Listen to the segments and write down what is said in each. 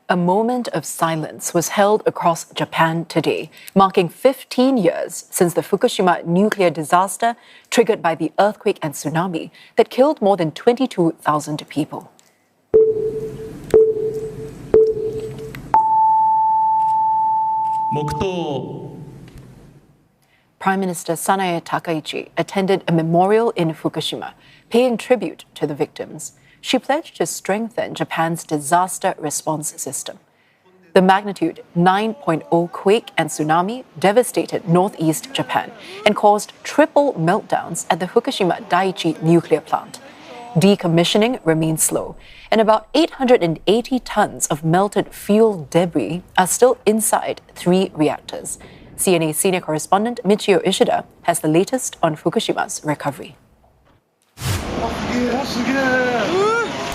A moment of silence was held across Japan today, marking 15 years since the Fukushima nuclear disaster triggered by the earthquake and tsunami that killed more than 22,000 people. Prime Minister Sanae Takaichi attended a memorial in Fukushima, paying tribute to the victims. She pledged to strengthen Japan's disaster response system. The magnitude 9.0 quake and tsunami devastated northeast Japan and caused triple meltdowns at the Fukushima Daiichi nuclear plant. Decommissioning remains slow, and about 880 tons of melted fuel debris are still inside 3 reactors. CNA senior correspondent Michiyo Ishida has the latest on Fukushima's recovery.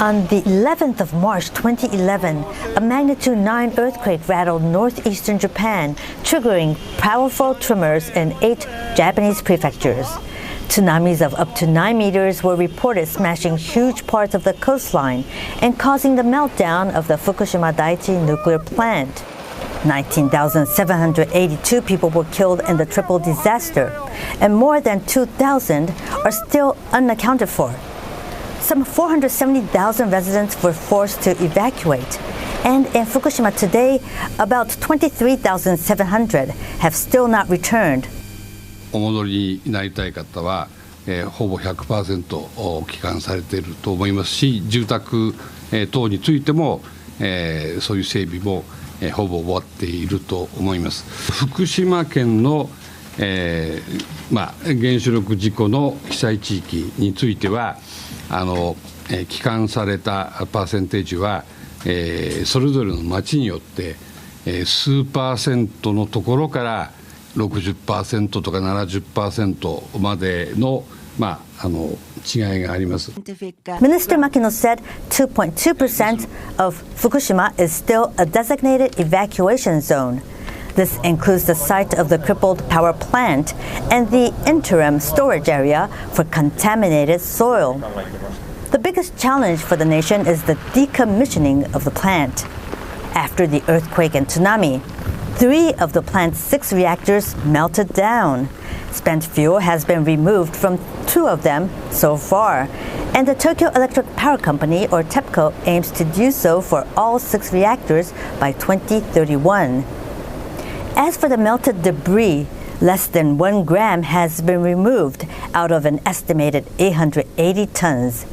On the 11th of March 2011, a magnitude 9 earthquake rattled northeastern Japan, triggering powerful tremors in 8 Japanese prefectures. Tsunamis of up to 9 meters were reported, smashing huge parts of the coastline and causing the meltdown of the Fukushima Daiichi nuclear plant. 19,782 people were killed in the triple disaster, and more than 2,000 are still unaccounted for. Some 470,000 residents were forced to evacuate, and in Fukushima today, about 23,700 have still not returned. お戻りになりたい方は、ほぼ 100% 帰還されていると思いますし、住宅、等についても、そういう整備も、ほぼ終わっていると思います。福島県の、原子力事故の被災地域については帰還されたパーセンテージは、それぞれの町によって、数パーセントのところから 60% とか 70% までの違いがあります。Minister Makino said 2.2% of Fukushima is still a designated evacuation zone. This includes the site of the crippled power plant and the interim storage area for contaminated soil. The biggest challenge for the nation is the decommissioning of the plant. After the earthquake and tsunami, 3 of the plant's 6 reactors melted down. Spent fuel has been removed from 2 of them so far, and the Tokyo Electric Power Company, or TEPCO, aims to do so for all 6 reactors by 2031. As for the melted debris, less than 1 gram has been removed out of an estimated 880 tons.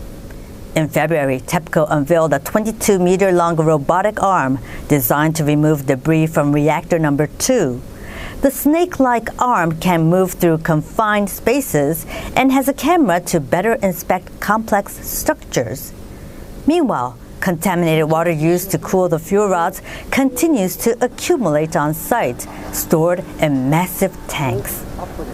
In February, TEPCO unveiled a 22-meter-long robotic arm designed to remove debris from reactor number 2. The snake-like arm can move through confined spaces and has a camera to better inspect complex structures. Meanwhile, contaminated water used to cool the fuel rods continues to accumulate on site, stored in massive tanks.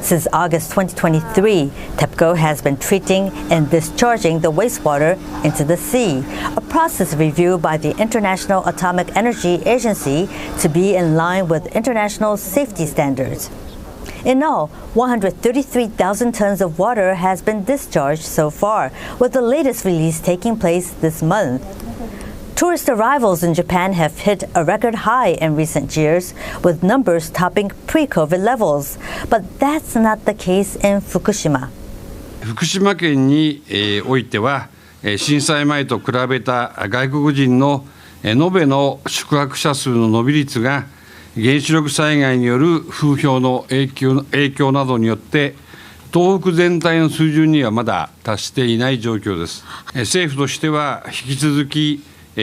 Since August 2023, TEPCO has been treating and discharging the wastewater into the sea, a process reviewed by the International Atomic Energy Agency to be in line with international safety standards. In all, 133,000 tons of water has been discharged so far, with the latest release taking place this month. Tourist arrivals in Japan have hit a record high in recent years, with numbers topping pre-COVID levels. But that's not the case in Fukushima. 福島県においては、震災前と比べた外国人の延べの宿泊者数の伸び率が原子力災害による風評の影響などによって東北全体の水準にはまだ達していない状況です。政府としては引き続き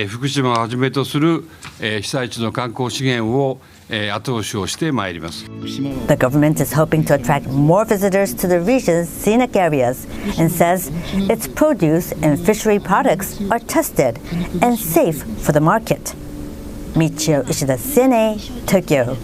福島をはじめとする被災地の観光資源を後押しをしてまいります。The government is hoping to attract more visitors to the region's scenic areas and says its produce and fishery products are tested and safe for the market. Michiyo Ishida, CNA, Tokyo.